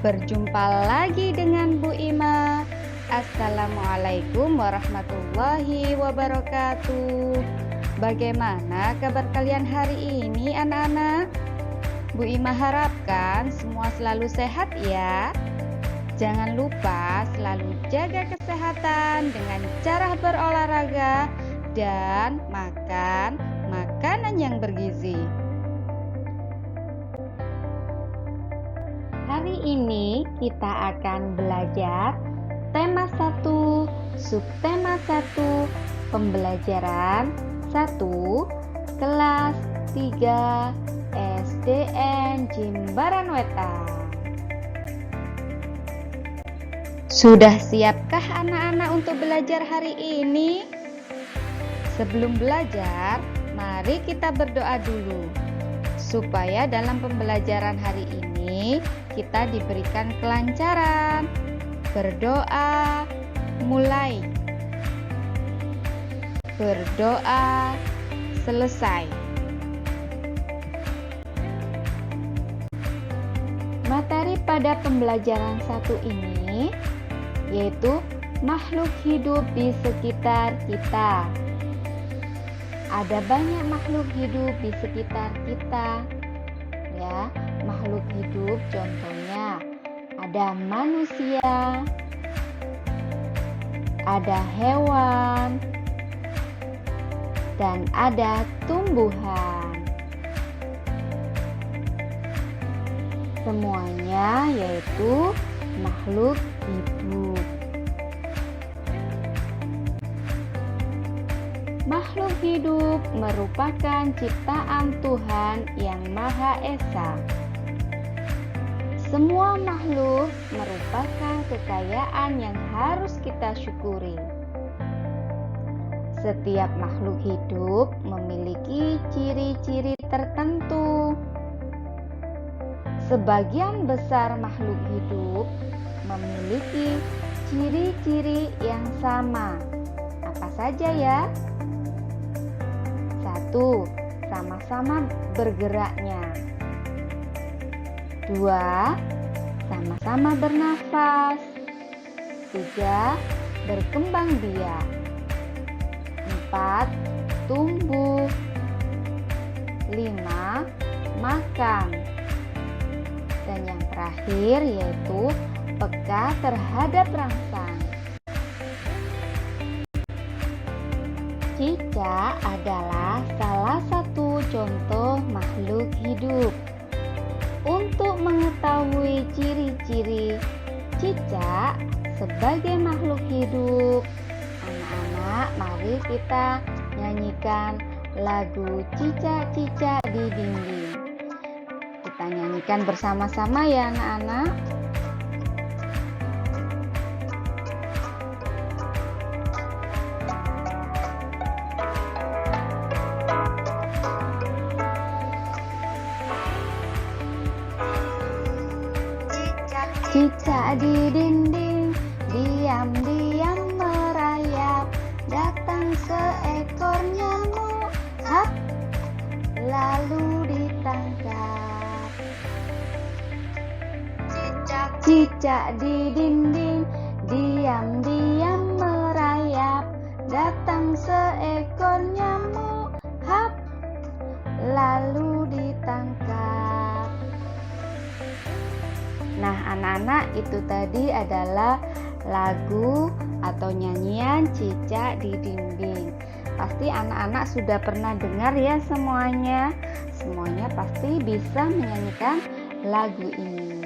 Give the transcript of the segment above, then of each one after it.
Berjumpa lagi dengan Bu Ima. Assalamualaikum warahmatullahi wabarakatuh. Bagaimana kabar kalian hari ini anak-anak? Bu Ima harapkan semua selalu sehat ya. Jangan lupa selalu jaga kesehatan dengan cara berolahraga dan makan makanan yang bergizi. Hari ini kita akan belajar tema 1, subtema 1, pembelajaran 1, kelas 3 SDN Jimbaran Wetan. Sudah siapkah anak-anak untuk belajar hari ini? Sebelum belajar, mari kita berdoa dulu supaya dalam pembelajaran hari ini kita diberikan kelancaran. Berdoa, mulai. Berdoa, selesai. Materi pada pembelajaran 1 ini yaitu makhluk hidup di sekitar kita. Ada banyak makhluk hidup di sekitar kita, ya. Makhluk hidup contohnya ada manusia, ada hewan, dan ada tumbuhan. Semuanya yaitu makhluk hidup. Makhluk hidup merupakan ciptaan Tuhan yang Maha Esa. Semua makhluk merupakan kekayaan yang harus kita syukuri. Setiap makhluk hidup memiliki ciri-ciri tertentu. Sebagian besar makhluk hidup memiliki ciri-ciri yang sama. Apa saja ya? 1. Sama-sama bergeraknya. 2. Sama-sama bernafas. 3. Berkembang biak. 4. Tumbuh. 5. Makan. Dan yang terakhir yaitu peka terhadap rangsang. Cicak adalah salah satu contoh makhluk hidup. Untuk mengetahui ciri-ciri cicak sebagai makhluk hidup, anak-anak, mari kita nyanyikan lagu Cicak-cicak di Dinding. Kita nyanyikan bersama-sama ya anak-anak. Cicak di dinding, diam-diam merayap. Datang seekor nyamuk, hap, lalu ditangkap. Cicak di dinding, diam-diam merayap. Datang seekor nyamuk, hap, lalu ditangkap. Nah anak-anak, itu tadi adalah lagu atau nyanyian Cicak di Dinding. Pasti anak-anak sudah pernah dengar ya semuanya. Semuanya pasti bisa menyanyikan lagu ini.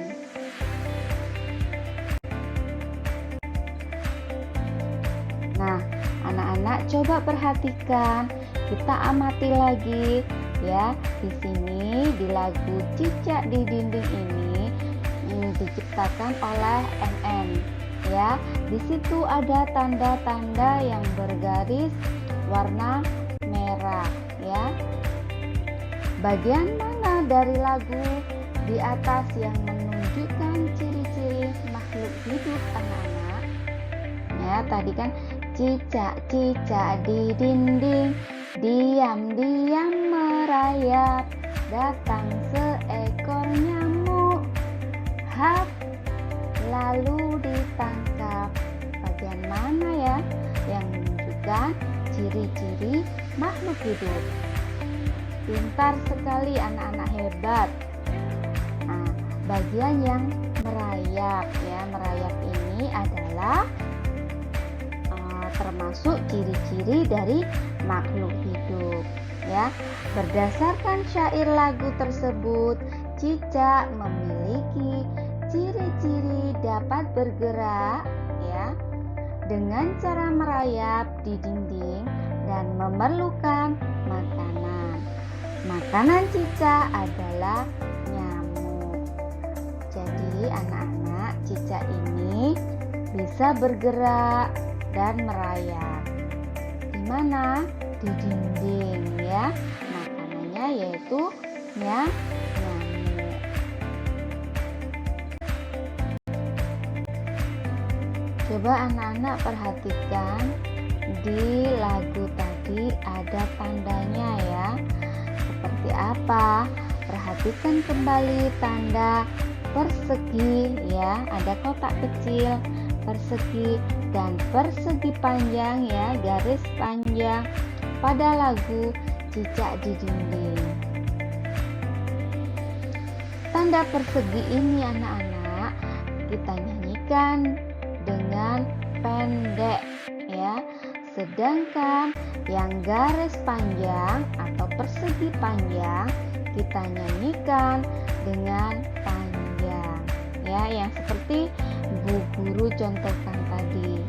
Nah anak-anak coba perhatikan, kita amati lagi ya. Di sini di lagu Cicak di Dinding ini diciptakan oleh NN ya. Di situ ada tanda-tanda yang bergaris warna merah ya. Bagian mana dari lagu di atas yang menunjukkan ciri-ciri makhluk hidup anak-anak? Ya, tadi kan cicak-cicak di dinding, diam-diam merayap. Datang seekor nyamuk, hap, lalu ditangkap. Bagian mana ya yang menunjukkan ciri-ciri makhluk hidup? Pintar sekali anak-anak hebat. Nah, bagian yang merayap ya, merayap ini adalah termasuk ciri-ciri dari makhluk hidup ya. Berdasarkan syair lagu tersebut, cicak memiliki ciri-ciri dapat bergerak ya dengan cara merayap di dinding dan memerlukan makanan. Makanan cicak adalah nyamuk. Jadi anak-anak, cicak ini bisa bergerak dan merayap. Di mana? Di dinding ya. Makanannya yaitu nyamuk. Coba anak-anak perhatikan di lagu tadi ada tandanya ya. Seperti apa? Perhatikan kembali tanda persegi ya, ada kotak kecil, persegi dan persegi panjang ya, garis panjang pada lagu Cicak di Dinding. Tanda persegi ini anak-anak kita nyanyikan dengan pendek ya, sedangkan yang garis panjang atau persegi panjang kita nyanyikan dengan panjang ya, yang seperti Bu Guru contohkan tadi,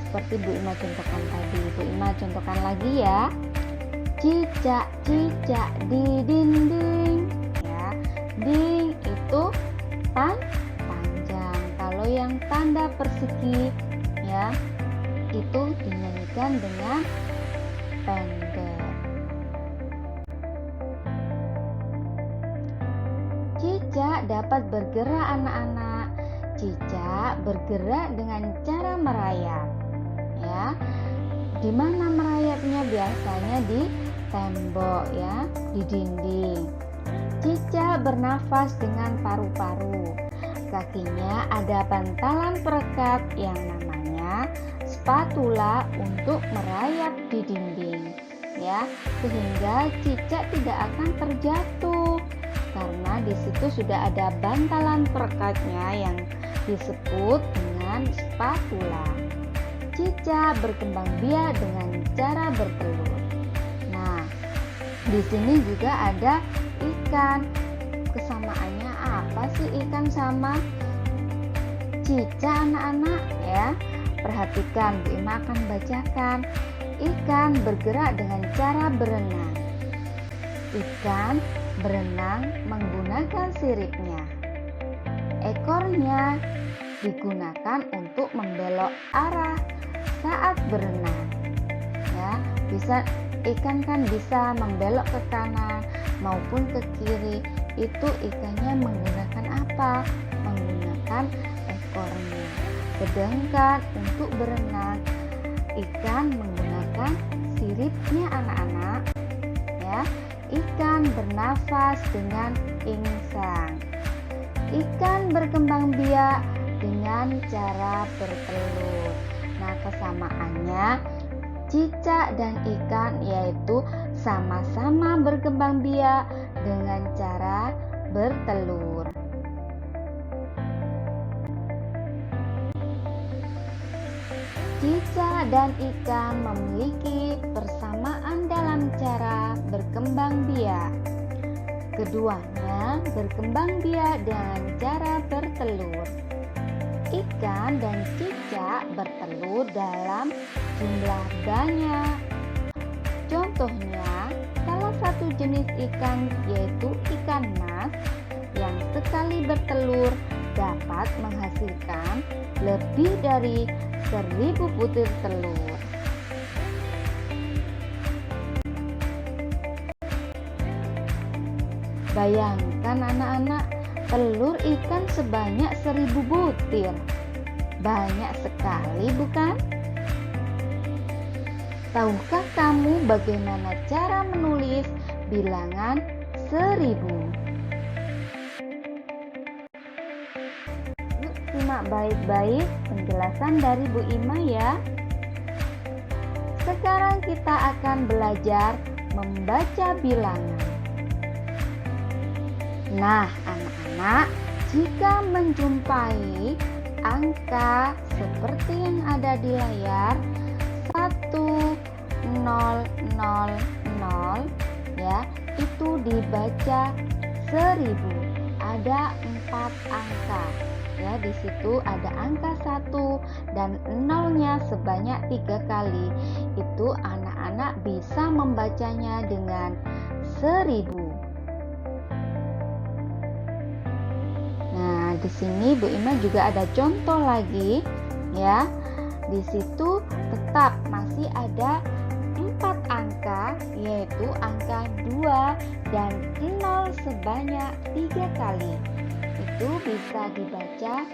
seperti Bu Ima contohkan tadi. Bu Ima contohkan lagi ya. Cicak cicak di dinding ya, ding itu panjang. Kalau yang tanda persegi ya itu dinyanyikan dengan pendek. Cicak dapat bergerak anak-anak. Cicak bergerak dengan cara merayap ya. Di mana merayapnya? Biasanya di tembok ya, di dinding. Cicak bernafas dengan paru-paru. Kakinya ada bantalan perekat yang namanya spatula untuk merayap di dinding ya, sehingga cicak tidak akan terjatuh karena di situ sudah ada bantalan perekatnya yang disebut dengan spatula. Cicak berkembang biak dengan cara bertelur. Nah, di sini juga ada ikan. Kesamaannya apa sih ikan sama cicak anak-anak ya? Perhatikan, Bu Ima akan bacakan. Ikan bergerak dengan cara berenang. Ikan berenang menggunakan siripnya. Ekornya digunakan untuk membelok arah saat berenang. Ya, ikan kan bisa membelok ke kanan maupun ke kiri. Itu ikannya menggunakan apa? Menggunakan ekornya. Sedangkan untuk berenang, ikan menggunakan siripnya anak-anak. Ya, ikan bernafas dengan insang. Ikan berkembang biak dengan cara bertelur. Nah, kesamaannya cicak dan ikan yaitu sama-sama berkembang biak dengan cara bertelur. Cicak dan ikan memiliki persamaan dalam cara berkembang biak. Keduanya berkembang biak dengan cara bertelur. Ikan dan cicak bertelur dalam jumlah banyak. Contohnya, salah satu jenis ikan yaitu ikan mas yang sekali bertelur dapat menghasilkan lebih dari 1000 butir telur. Bayangkan anak-anak, telur ikan sebanyak 1000 butir. Banyak sekali bukan? Tahukah kamu bagaimana cara menulis bilangan 1000? Yuk simak simak baik-baik penjelasan dari Bu Ima ya. Sekarang kita akan belajar membaca bilangan. Nah, anak-anak, jika menjumpai angka seperti yang ada di layar 1000 ya, itu dibaca 1000. Ada 4 angka. Ya, di situ ada angka 1 dan 0-nya sebanyak 3 kali. Itu anak-anak bisa membacanya dengan 1000. Nah, di sini Bu Ima juga ada contoh lagi ya. Di situ tetap masih ada 4 angka, yaitu angka 2 dan 0 sebanyak 3 kali. Itu bisa dibaca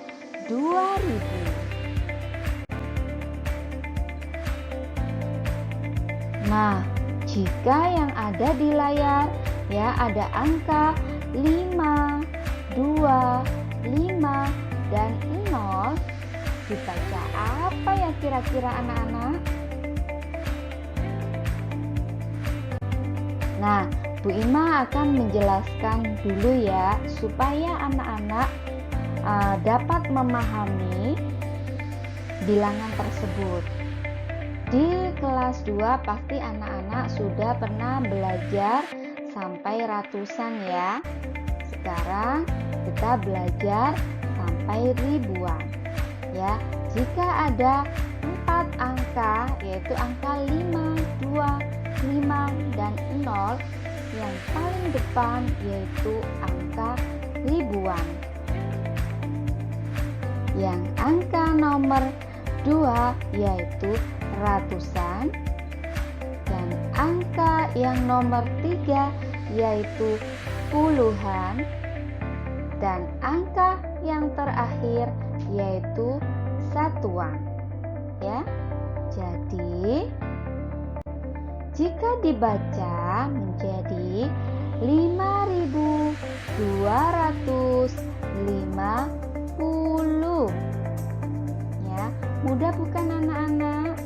2000. Nah, jika yang ada di layar ya ada angka 5, 2, 5 dan 0, dibaca apa ya kira-kira anak-anak? Nah, Bu Ima akan menjelaskan dulu ya, supaya anak-anak dapat memahami bilangan tersebut. Di kelas 2 pasti anak-anak sudah pernah belajar sampai ratusan ya. Sekarang kita belajar sampai ribuan ya. Jika ada 4 angka, yaitu angka 5, 2, 5 dan 0, yang paling depan yaitu angka ribuan. Yang angka nomor 2 yaitu ratusan, dan angka yang nomor 3 yaitu puluhan, dan angka yang terakhir yaitu satuan ya. Jadi jika dibaca menjadi 5250 ya. Mudah bukan anak-anak?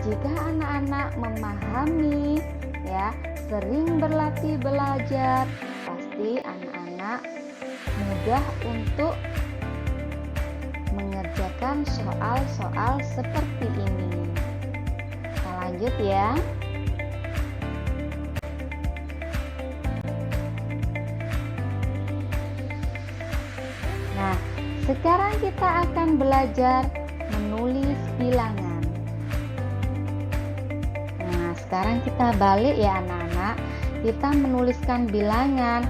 Jika anak-anak memahami ya, sering berlatih belajar, pasti anak-anak mudah untuk mengerjakan soal-soal seperti ini. Kita lanjut ya. Nah, sekarang kita akan belajar menulis bilangan. Nah, sekarang kita balik ya anak-anak. Kita menuliskan bilangan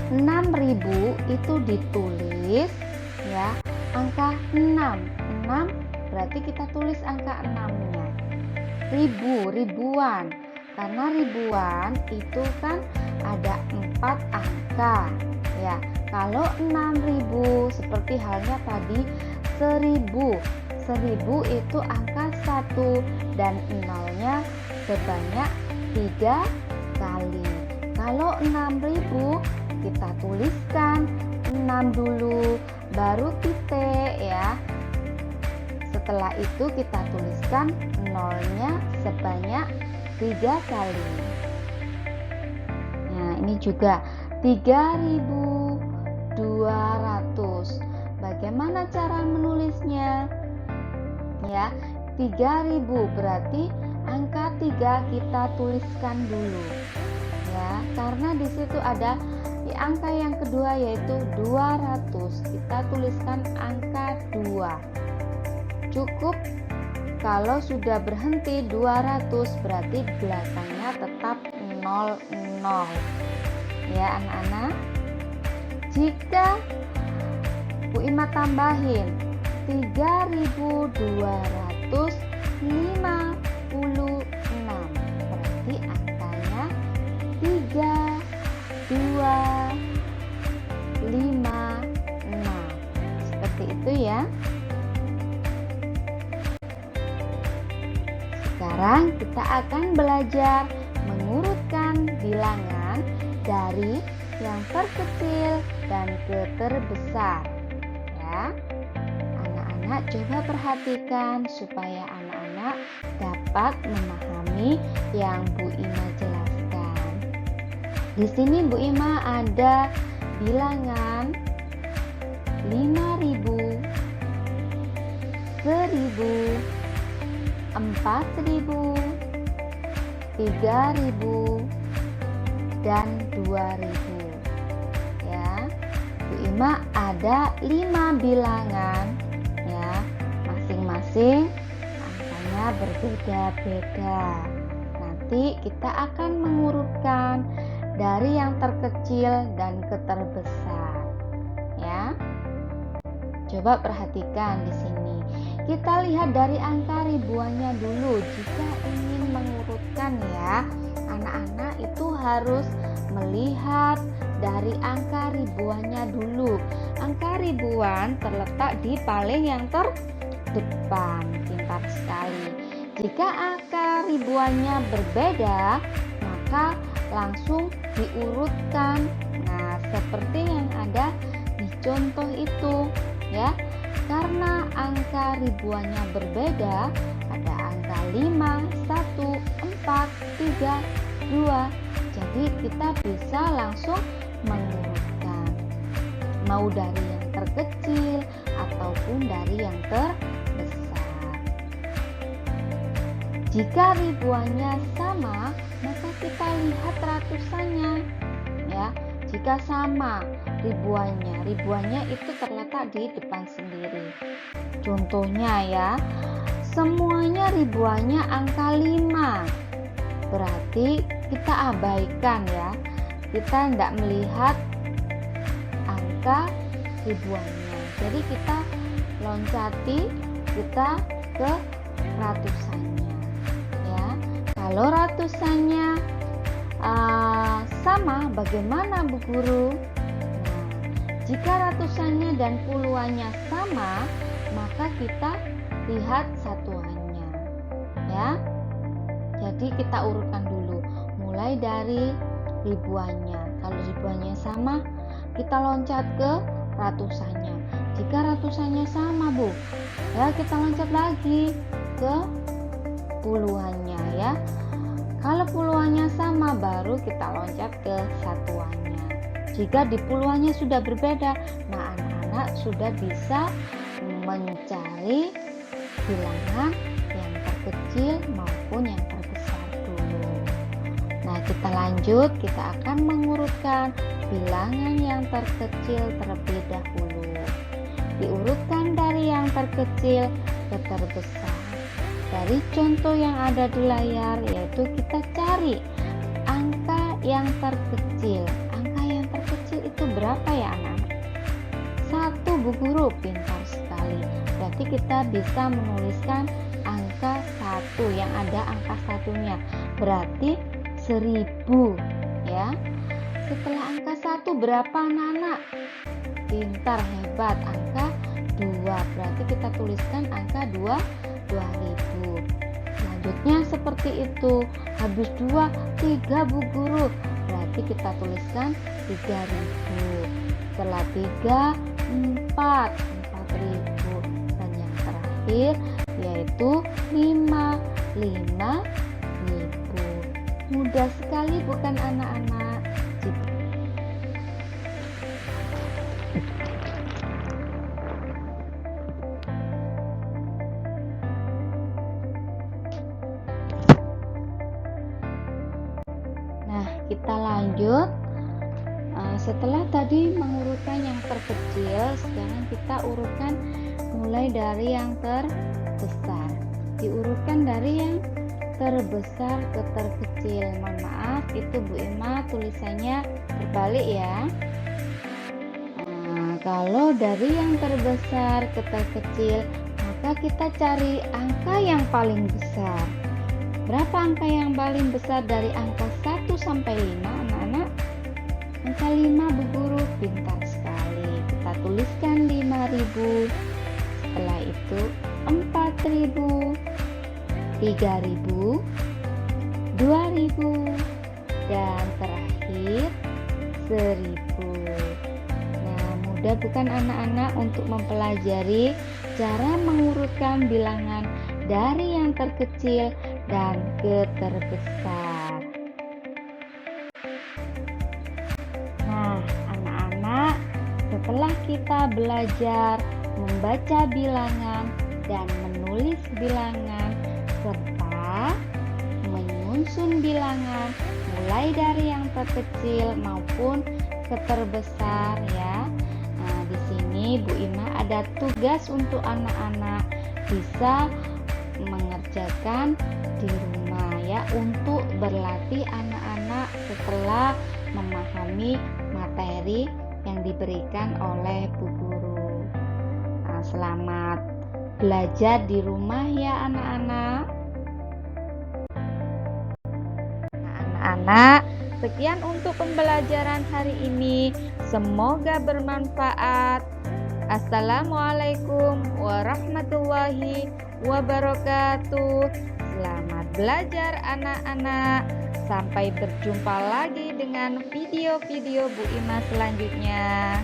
6000 itu ditulis ya, angka 6. 6 berarti kita tulis angka 6-nya. Ribuan. Karena ribuan itu kan ada 4 angka ya. Kalau 6000 seperti halnya tadi 1000. 1000 itu angka 1 dan 0-nya sebanyak 3 kali. Kalau 6000 kita tuliskan 6 dulu, baru titik ya. Setelah itu kita tuliskan 0-nya sebanyak 3 kali. Nah, ini juga 3200. Bagaimana cara menulisnya? Ya, 3000 berarti angka 3 kita tuliskan dulu. Ya, karena di situ ada di angka yang kedua yaitu 200. Kita tuliskan angka 2. Cukup kalau sudah berhenti 200 berarti belakangnya tetap 00. Ya anak-anak, jika Bu Ima tambahin 3256, berarti angkanya 3256. Seperti itu ya. Sekarang kita akan belajar mengurutkan bilangan dari yang terkecil dan ke terbesar ya. anak-anak coba perhatikan supaya anak-anak dapat memahami yang Bu Ima jelaskan. Di sini Bu Ima ada bilangan 5.000, 1.000, 4.000, 3.000, dan 2.000. Ya, Bu Ima ada 5 bilangan, ya, masing-masing angkanya berbeda-beda. Nanti kita akan mengurutkan dari yang terkecil dan ke terbesar, ya. Coba perhatikan di sini. Kita lihat dari angka ribuannya dulu. Jika ingin mengurutkan, ya, anak-anak itu harus melihat dari angka ribuannya dulu. Angka ribuan terletak di paling yang terdepan. Pintar sekali. Jika angka ribuannya berbeda, maka langsung diurutkan. Nah, seperti yang ada di contoh itu, ya. Karena angka ribuannya berbeda, ada angka 5, 1, 4, 3, 2. Jadi kita bisa langsung mengurutkan, mau dari yang terkecil ataupun dari yang terbesar. Jika ribuannya sama, maka kita lihat ratusannya, ya. Jika sama ribuannya itu terletak di depan sendiri. Contohnya, ya, semuanya ribuannya angka 5. Berarti kita abaikan, ya. Kita tidak melihat angka ribuannya. Jadi kita loncati, kita ke ratusannya, ya. Kalau ratusannya sama, bagaimana Bu Guru? Nah, jika ratusannya dan puluhannya sama, maka kita lihat satuannya, ya. Jadi kita urutkan dulu, mulai dari ribuannya. Kalau ribuannya sama, kita loncat ke ratusannya. Jika ratusannya sama, Bu, ya, kita loncat lagi ke puluhannya, ya. Kalau puluhannya sama, baru kita loncat ke satuannya. Jika di puluhannya sudah berbeda, nah anak-anak sudah bisa mencari bilangan yang terkecil maupun yang terbesar dulu. Nah, kita lanjut, kita akan mengurutkan bilangan yang terkecil terlebih dahulu. Diurutkan dari yang terkecil ke terbesar. Dari contoh yang ada di layar, yaitu kita cari angka yang terkecil. Angka yang terkecil itu berapa, ya anak-anak? 1, Bu Guru. Pintar sekali. Berarti kita bisa menuliskan angka 1 yang ada angka satunya. Berarti 1000, ya. Setelah angka 1 berapa, anak-anak? Pintar, hebat. Angka 2. Berarti kita tuliskan angka 2.000. Selanjutnya seperti itu. Habis 2, 3, Bu Guru. Berarti kita tuliskan 3.000. Setelah 3, 4.000. Dan yang terakhir yaitu 5.000. Mudah sekali, bukan anak-anak? Kita lanjut. Setelah tadi mengurutkan yang terkecil, sekarang kita urutkan mulai dari yang terbesar. Diurutkan dari yang terbesar ke terkecil. Mohon maaf, itu Bu Ima tulisannya terbalik, ya. Kalau dari yang terbesar ke terkecil, maka kita cari angka yang paling besar. Berapa angka yang paling besar dari angka 1 sampai 5, anak-anak? Angka 5, Bu Guru. Pintar sekali. Kita tuliskan 5.000. Setelah itu 4.000, 3.000, 2.000, dan terakhir 1.000. Nah, mudah bukan anak-anak untuk mempelajari cara mengurutkan bilangan dari yang terkecil dan ke terbesar. Nah, anak-anak, setelah kita belajar membaca bilangan dan menulis bilangan serta menyusun bilangan mulai dari yang terkecil maupun ke terbesar ya. Nah, di sini Bu Ima ada tugas untuk anak-anak bisa mengerjakan di rumah ya, untuk berlatih anak-anak setelah memahami materi yang diberikan oleh Bu Guru. Nah, selamat belajar di rumah ya anak-anak. Nah, anak-anak, sekian untuk pembelajaran hari ini. Semoga bermanfaat. Assalamualaikum warahmatullahi wabarakatuh. Selamat belajar anak-anak. Sampai berjumpa lagi dengan video-video Bu Ima selanjutnya.